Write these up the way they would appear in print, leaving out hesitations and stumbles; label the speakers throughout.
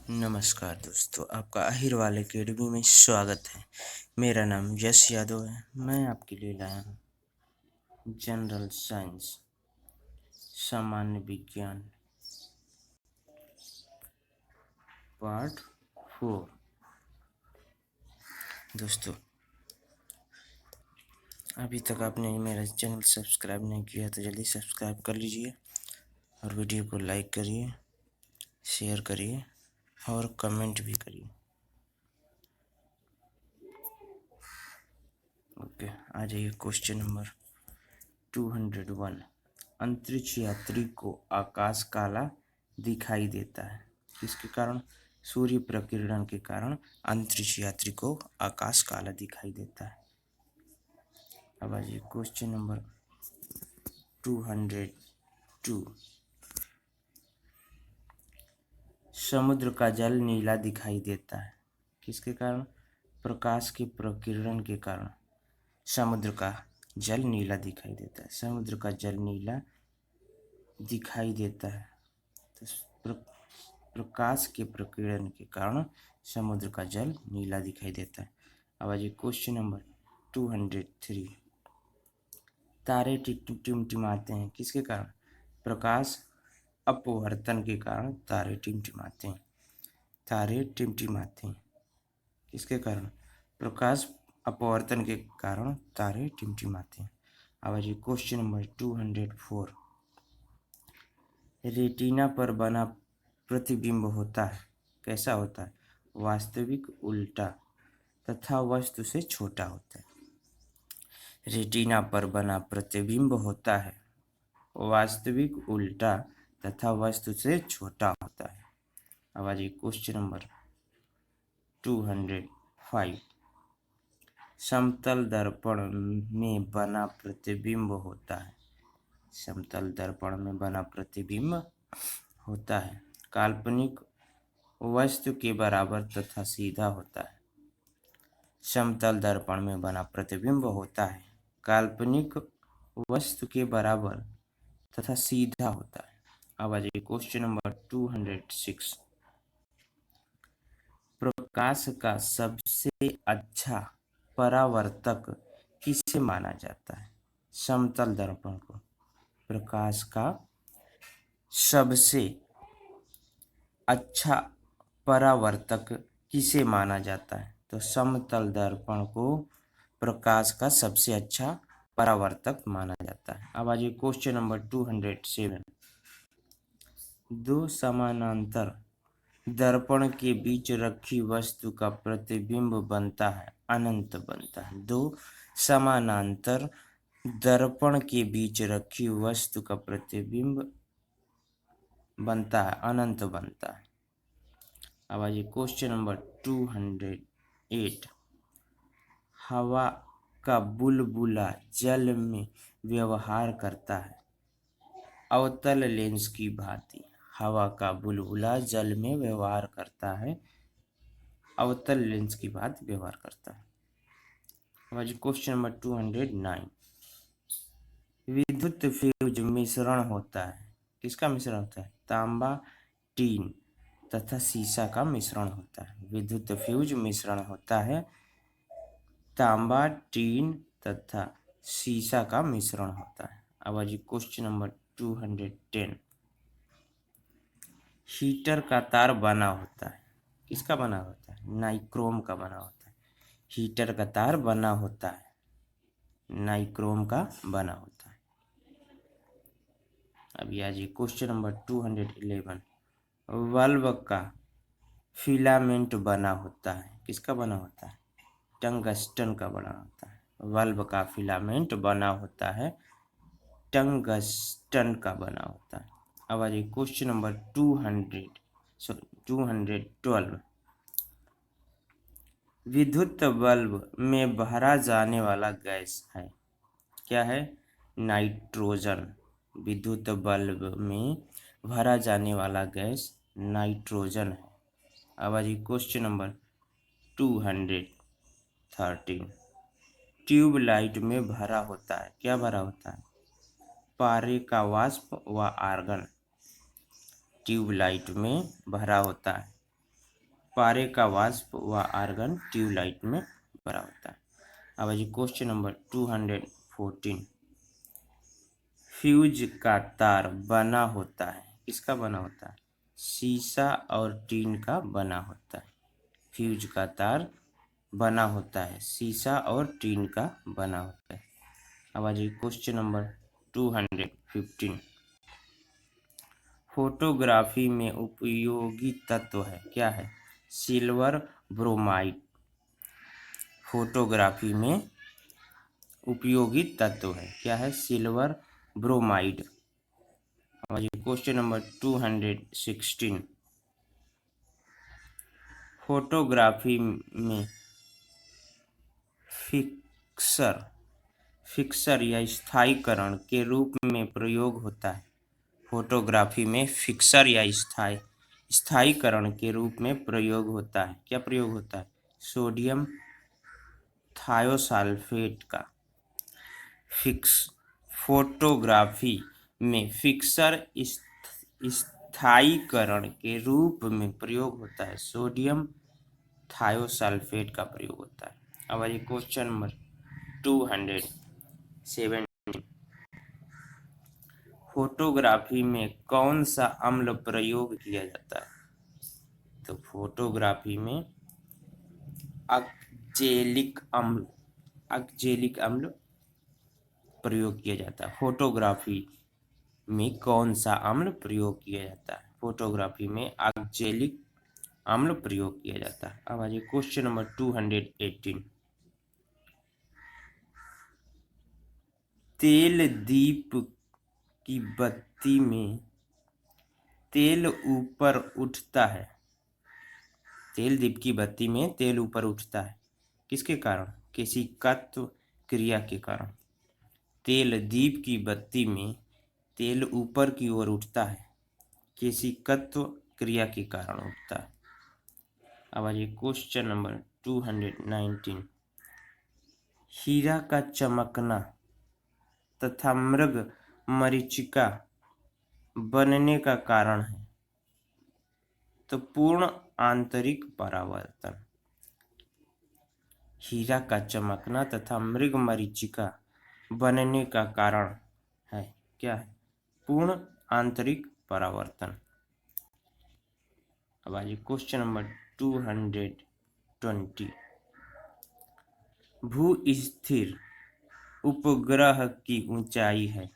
Speaker 1: नमस्कार दोस्तों, आपका अहिरवाल अकेडमी में स्वागत है। मेरा नाम यश यादव है। मैं आपके लिए लाया हूँ जनरल साइंस, सामान्य विज्ञान पार्ट 4। दोस्तों, अभी तक आपने मेरा चैनल सब्सक्राइब नहीं किया तो जल्दी सब्सक्राइब कर लीजिए और वीडियो को लाइक करिए, शेयर करिए और कमेंट भी करिए। ओके, आ जाइए क्वेश्चन नंबर 201। अंतरिक्ष यात्री को आकाश काला दिखाई देता है, किसके कारण? सूर्य प्रकीर्णन के कारण अंतरिक्ष यात्री को आकाश काला दिखाई देता है। अब आइए क्वेश्चन नंबर 202। समुद्र का जल नीला दिखाई देता है, किसके कारण? प्रकाश के प्रकीर्णन के कारण समुद्र का जल नीला दिखाई देता है। समुद्र का जल नीला दिखाई देता है तो प्रकाश के प्रकीर्णन के कारण समुद्र का जल नीला दिखाई देता है। अब आइए क्वेश्चन नंबर 203। तारे टिमटिमाते हैं, किसके कारण? प्रकाश अपवर्तन के कारण तारे टिमटिमाते हैं। तारे टिमटिमाते हैं, किसके कारण? प्रकाश अपवर्तन के कारण तारे टिमटिमाते हैं। अब आइए क्वेश्चन नंबर 204। रेटिना पर बना प्रतिबिंब होता है, कैसा होता है? वास्तविक, उल्टा तथा वस्तु से छोटा होता है। रेटिना पर बना प्रतिबिंब होता है वास्तविक, उल्टा तथा वस्तु से छोटा होता है। अब आइए क्वेश्चन नंबर 205। समतल दर्पण में बना प्रतिबिंब होता है। समतल दर्पण में बना प्रतिबिंब होता है काल्पनिक, वस्तु के बराबर तथा सीधा होता है। समतल दर्पण में बना प्रतिबिंब होता है काल्पनिक, वस्तु के बराबर तथा सीधा होता है। अब आ जाइए क्वेश्चन नंबर 206। प्रकाश का सबसे अच्छा परावर्तक किसे माना जाता है? समतल दर्पण को प्रकाश का सबसे अच्छा परावर्तक किसे माना जाता है? तो समतल दर्पण को प्रकाश का सबसे अच्छा परावर्तक माना जाता है। अब आइए क्वेश्चन नंबर 207। दो समानांतर दर्पण के बीच रखी वस्तु का प्रतिबिंब बनता है, अनंत बनता है। दो समानांतर दर्पण के बीच रखी वस्तु का प्रतिबिंब बनता है, अनंत बनता है। अब आइए क्वेश्चन नंबर 208। हवा का बुलबुला जल में व्यवहार करता है अवतल लेंस की भांति। हवा का बुलबुला जल में व्यवहार करता है अवतल लेंस की भांति व्यवहार करता है। अब आइए क्वेश्चन नंबर 209। विद्युत फ्यूज मिश्रण होता है, किसका मिश्रण होता है? तांबा, टीन तथा सीसा का मिश्रण होता है। विद्युत फ्यूज मिश्रण होता है तांबा, टीन तथा सीसा का मिश्रण होता है। अब आइए क्वेश्चन नंबर 210। हीटर का तार बना होता है, किसका बना होता है? नाइक्रोम का बना होता है। हीटर का तार बना होता है नाइक्रोम का बना होता है। अभी आइए क्वेश्चन नंबर 211। बल्ब का फिलामेंट बना होता है, किसका बना होता है? टंगस्टन का बना होता है। बल्ब का फिलामेंट बना होता है टंगस्टन का बना होता है। अब आ जाइए क्वेश्चन नंबर 212। विद्युत बल्ब में भरा जाने वाला गैस है, क्या है? नाइट्रोजन। विद्युत बल्ब में भरा जाने वाला गैस नाइट्रोजन है। अब आ जाइए क्वेश्चन नंबर 213। ट्यूबलाइट में भरा होता है, क्या भरा होता है? पारे का वाष्प व आर्गन। ट्यूबलाइट में भरा होता है पारे का वाष्प व आर्गन ट्यूबलाइट में भरा होता है। अब जी क्वेश्चन नंबर 214। फ्यूज का तार बना होता है, किसका बना होता है? शीशा और टीन का बना होता है। फ्यूज का तार बना होता है, शीशा और टीन का बना होता है। अब आ जाइए क्वेश्चन नंबर 215। फोटोग्राफी में उपयोगी तत्व है, क्या है? सिल्वर ब्रोमाइड फोटोग्राफी में उपयोगी तत्व है, क्या है? Silver bromide. Question number 216। Photography में फिक्सर या स्थायीकरण के रूप में प्रयोग होता है। फोटोग्राफी में फिक्सर या स्थायीकरण के रूप में प्रयोग होता है, क्या प्रयोग होता है? सोडियम थायोसाल्फेट का फोटोग्राफी में फिक्सर स्थायीकरण के रूप में प्रयोग होता है, सोडियम थायोसाल्फेट का प्रयोग होता है। अब आइए क्वेश्चन नंबर 217। फोटोग्राफी में कौन सा अम्ल प्रयोग किया जाता है? तो फोटोग्राफी में अक्जेलिक अम्ल प्रयोग किया जाता है। फोटोग्राफी में कौन सा अम्ल प्रयोग किया जाता है? फोटोग्राफी में अक्जेलिक अम्ल प्रयोग किया जाता है। अब आ जाइए क्वेश्चन नंबर 218। तेल दीप की बत्ती में तेल ऊपर उठता है। तेल दीप की बत्ती में तेल ऊपर उठता है, किसके कारण? केशिकत्व क्रिया के कारण। तेल दीप की बत्ती में तेल ऊपर की ओर उठता है, केशिकत्व क्रिया के कारण उठता है। अब आ जाइए क्वेश्चन नंबर 219। हीरा का चमकना तथा मृग मरीचिका बनने का कारण है, तो पूर्ण आंतरिक परावर्तन। हीरा का चमकना तथा मृग मरीचिका बनने का कारण है, क्या है? पूर्ण आंतरिक परावर्तन। अब आइए क्वेश्चन नंबर 220। भू स्थिर उपग्रह की ऊंचाई है,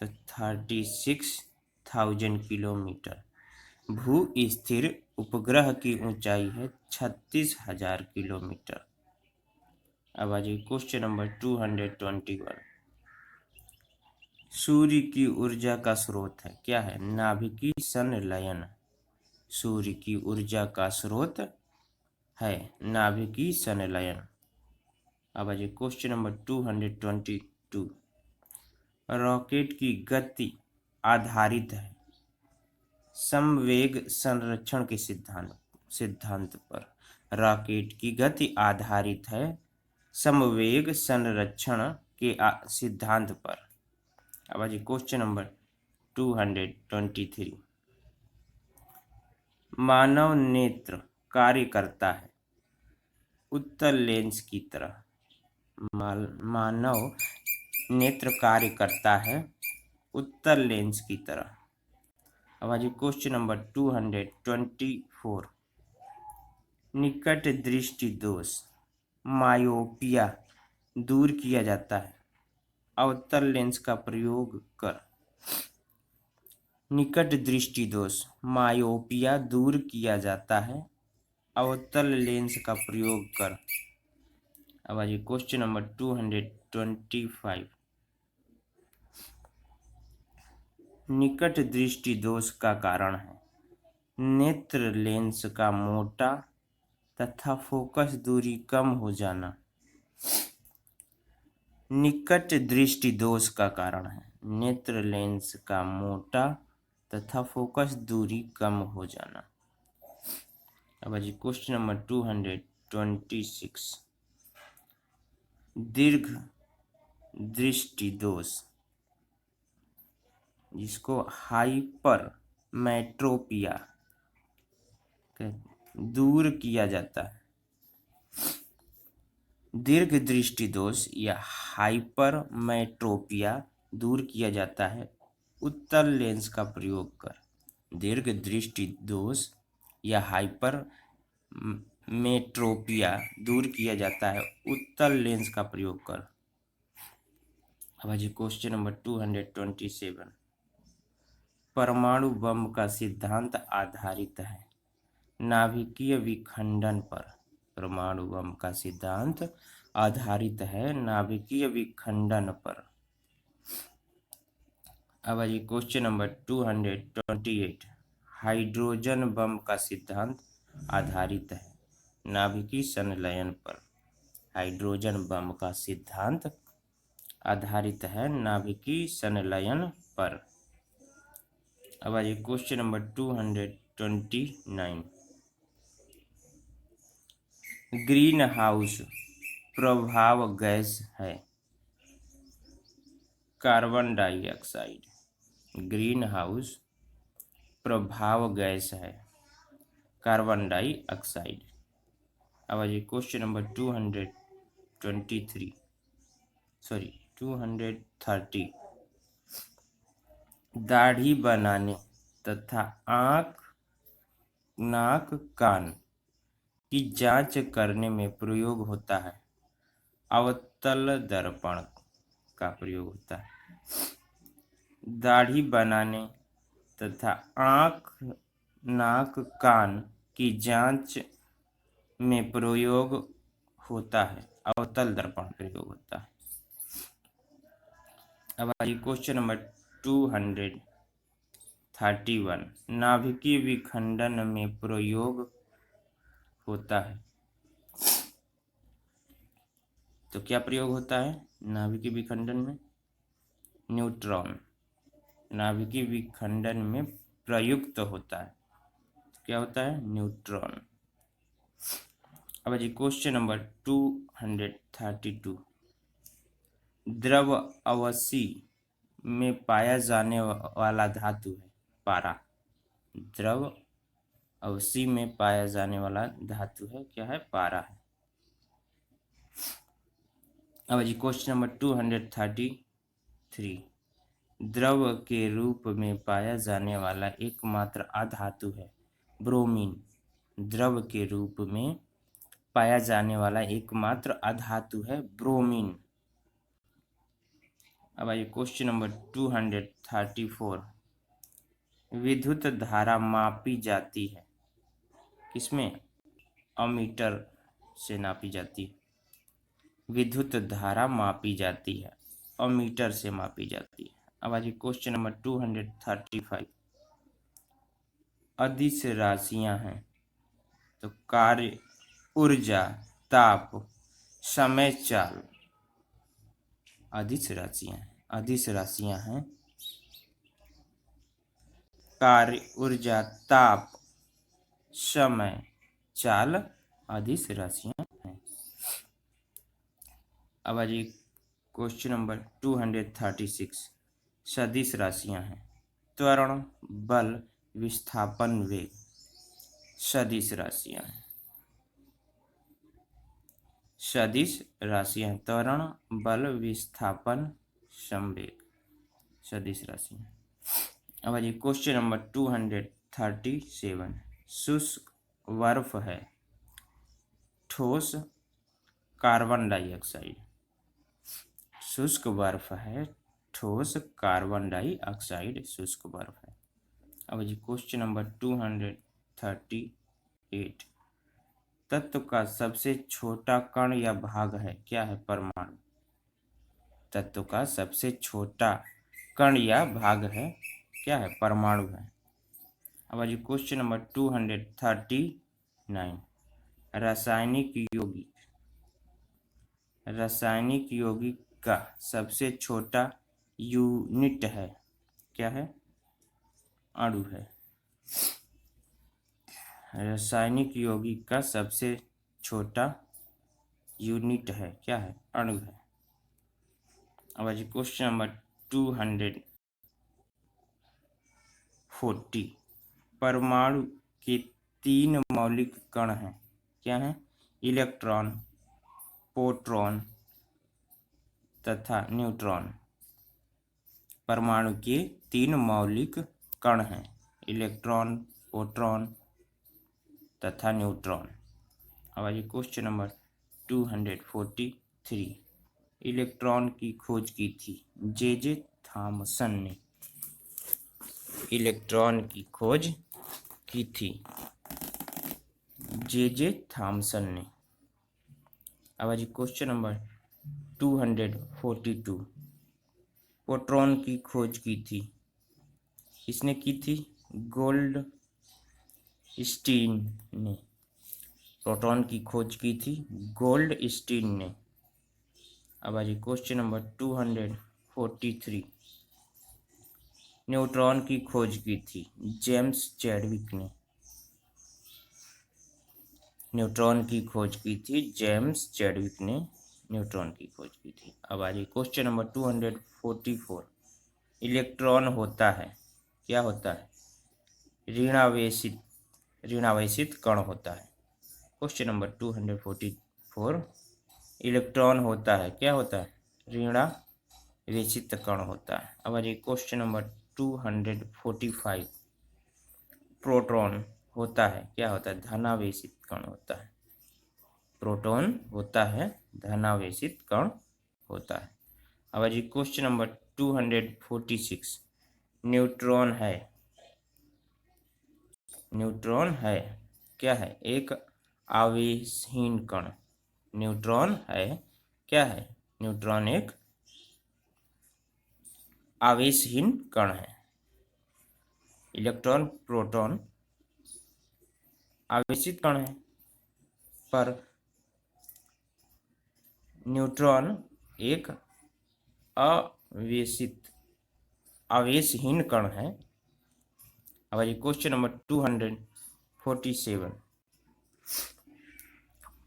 Speaker 1: तो 36,000 किलोमीटर। भू स्थिर उपग्रह की ऊंचाई है 36,000 किलोमीटर। अब आ जाइए क्वेश्चन नंबर 221। सूर्य की ऊर्जा का स्रोत है, क्या है? नाभिकीय संलयन। सूर्य की ऊर्जा का स्रोत है नाभिकीय संलयन। अब आ जाइए क्वेश्चन नंबर 222। रॉकेट की गति आधारित है समवेग संरक्षण के सिद्धांत पर। रॉकेट की गति आधारित है समवेग संरक्षण के सिद्धांत पर। अब आ जाइए क्वेश्चन नंबर 223। मानव नेत्र कार्य करता है उत्तल लेंस की तरह। मानव नेत्र कार्य करता है उत्तल लेंस की तरह। अब आ जाइए क्वेश्चन नंबर 224। निकट दृष्टि दोष मायोपिया दूर किया जाता है अवतल लेंस का प्रयोग कर। निकट दृष्टि दोष मायोपिया दूर किया जाता है अवतल लेंस का प्रयोग कर। अब आइए क्वेश्चन नंबर 225। निकट दृष्टि दोष का कारण है नेत्र लेंस का मोटा तथा फोकस दूरी कम हो जाना। निकट दृष्टि दोष का कारण है नेत्र लेंस का मोटा तथा फोकस दूरी कम हो जाना। अब जी क्वेश्चन नंबर 226। दीर्घ दृष्टि दोष जिसको हाइपर मेट्रोपिया दूर किया जाता है। दीर्घ दृष्टि दोष या हाइपरमेट्रोपिया दूर किया जाता है उत्तल लेंस का प्रयोग कर। दीर्घ दृष्टि दोष या हाइपरमेट्रोपिया दूर किया जाता है उत्तल लेंस का प्रयोग कर। अब आज क्वेश्चन नंबर 227। परमाणु बम का सिद्धांत आधारित है नाभिकीय विखंडन पर। परमाणु बम का सिद्धांत आधारित है नाभिकीय विखंडन पर। अब आइए क्वेश्चन नंबर 228। हाइड्रोजन बम का सिद्धांत आधारित है नाभिकीय संलयन पर। हाइड्रोजन बम का सिद्धांत आधारित है नाभिकीय संलयन पर। अब आइए क्वेश्चन नंबर 229। ग्रीन हाउस प्रभाव गैस है कार्बन डाइऑक्साइड। ग्रीन हाउस प्रभाव गैस है कार्बन डाइऑक्साइड। अब आइए क्वेश्चन नंबर 230। दाढ़ी बनाने तथा आँख नाक कान की जांच करने में प्रयोग होता है अवतल दर्पण का प्रयोग होता है। दाढ़ी बनाने तथा आँख नाक कान की जांच में प्रयोग होता है अवतल दर्पण प्रयोग होता है। अब आइए क्वेश्चन नंबर 231। नाभिकीय विखंडन में प्रयोग होता है। तो क्या प्रयोग होता है नाभिकीय विखंडन में? न्यूट्रॉन नाभिकीय विखंडन में प्रयुक्त होता है। क्या होता है? न्यूट्रॉन। अब जी क्वेश्चन नंबर 232। द्रव अवस्थी में पाया जाने वाला धातु है पारा। द्रव अवस्थी में पाया जाने वाला धातु है क्या है? पारा है। अब जी क्वेश्चन नंबर 233। द्रव के रूप में पाया जाने वाला एकमात्र अधातु है ब्रोमीन। द्रव के रूप में पाया जाने वाला एकमात्र अधातु है ब्रोमीन। अब आइए क्वेश्चन नंबर 234। विद्युत धारा मापी जाती है किसमें? अमीटर से नापी जाती है। विद्युत धारा मापी जाती है अमीटर से मापी जाती है। अब आइए क्वेश्चन नंबर 235। अदिश राशियां हैं तो कार्य ऊर्जा ताप समय चाल। अदिश राशियां हैं कार्य ऊर्जा ताप समय चाल अदिश राशियां हैं। अब आइए क्वेश्चन नंबर 236। सदिश राशियां हैं त्वरण बल विस्थापन वेग। सदिश राशियां हैं त्वरण बल विस्थापन संवेग सदिश राशियां। अब आइए क्वेश्चन नंबर 237। शुष्क बर्फ है ठोस कार्बन डाइऑक्साइड। शुष्क बर्फ है ठोस कार्बन डाइऑक्साइड शुष्क बर्फ है। अब जी क्वेश्चन नंबर 238। तत्व का सबसे छोटा कण या भाग है क्या है? परमाणु। तत्व का सबसे छोटा कण या भाग है क्या है? परमाणु है। अब जी क्वेश्चन नंबर 239। रासायनिक यौगिक का सबसे छोटा यूनिट है क्या है? अणु है। रासायनिक यौगिक का सबसे छोटा यूनिट है क्या है? अणु है। अब आज क्वेश्चन नंबर 240। परमाणु के 3 मौलिक कण हैं। क्या हैं? इलेक्ट्रॉन, प्रोटॉन तथा न्यूट्रॉन। परमाणु के 3 मौलिक कण हैं, इलेक्ट्रॉन, प्रोटॉन तथा न्यूट्रॉन। अब आइए क्वेश्चन नंबर 243। इलेक्ट्रॉन की खोज की थी जे थॉमसन ने। इलेक्ट्रॉन की खोज की थी जे थॉमसन ने। अब आइए क्वेश्चन नंबर 242। प्रोटॉन की खोज की थी, किसने की थी? गोल्ड स्टीन ने। प्रोटॉन की खोज की थी गोल्ड स्टीन ने। अब आइए क्वेश्चन नंबर 243। न्यूट्रॉन की खोज की थी जेम्स चैडविक ने। न्यूट्रॉन की खोज की थी जेम्स चैडविक ने न्यूट्रॉन की खोज की थी। अब आइए क्वेश्चन नंबर 244। इलेक्ट्रॉन होता है, क्या होता है? ऋणावेशित कण होता है। Question number 244। इलेक्ट्रॉन होता है, क्या होता है? ऋणावेशित कण होता है। अब आइए क्वेश्चन नंबर 245। प्रोटॉन होता है, क्या होता है? धनावेशित कण होता है। प्रोटॉन होता है धनावेशित कण होता है। अब आइए क्वेश्चन नंबर 246। न्यूट्रॉन है, न्यूट्रॉन है, क्या है? एक आवेशहीन कण। न्यूट्रॉन है, क्या है? न्यूट्रॉन एक आवेशहीन कण है। इलेक्ट्रॉन, प्रोटॉन आवेशित कण है, पर न्यूट्रॉन एक आवेशहीन कण है। अब आइए क्वेश्चन नंबर 247।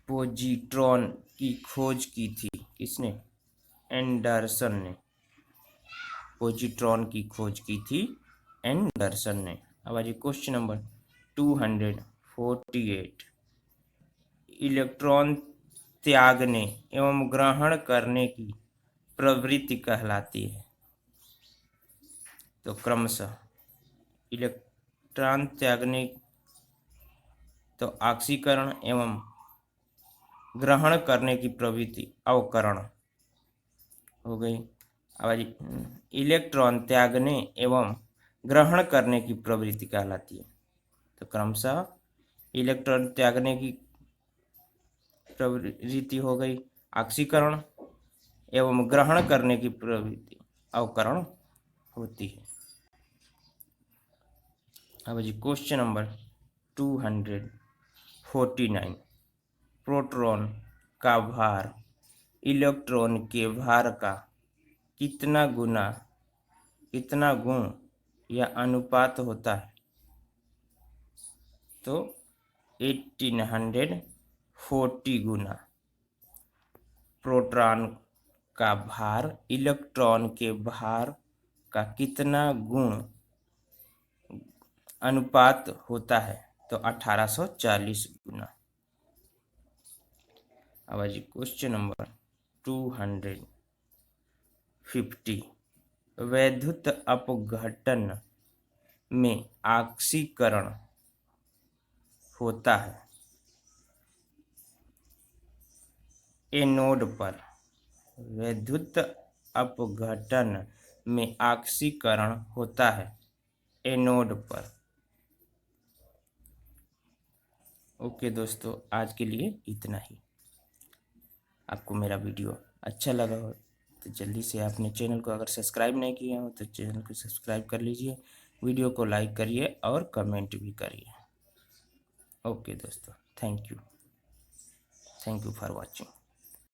Speaker 1: पॉजिट्रॉन की खोज की थी, किसने? एंडरसन ने। पॉजिट्रॉन की खोज की थी एंडरसन ने। अब आइए क्वेश्चन नंबर 248। इलेक्ट्रॉन त्यागने एवं ग्रहण करने की प्रवृत्ति कहलाती है। तो क्रमशः इलेक्ट्रॉन त्यागने तो ऑक्सीकरण एवं ग्रहण करने की प्रवृत्ति अवकरण हो गई। अब इलेक्ट्रॉन त्यागने एवं ग्रहण करने की प्रवृत्ति कहलाती है। तो क्रमशः इलेक्ट्रॉन त्यागने की प्रवृत्ति हो गई ऑक्सीकरण एवं ग्रहण करने की प्रवृत्ति अवकरण होती है। अब जी क्वेश्चन नंबर 249। प्रोटॉन का भार इलेक्ट्रॉन के भार का कितना गुण या अनुपात होता है? तो 1840 गुना। प्रोटॉन का भार इलेक्ट्रॉन के भार का कितना गुण अनुपात होता है? तो 1840 गुना। अब जी क्वेश्चन नंबर 250। वैद्युत अपघटन में ऑक्सीकरण होता है एनोड पर। वैद्युत अपघटन में ऑक्सीकरण होता है एनोड पर। ओके दोस्तों, आज के लिए इतना ही। आपको मेरा वीडियो अच्छा लगा हो तो जल्दी से आपने चैनल को अगर सब्सक्राइब नहीं किया हो तो चैनल को सब्सक्राइब कर लीजिए, वीडियो को लाइक करिए और कमेंट भी करिए। ओके दोस्तों, थैंक यू फॉर वॉचिंग।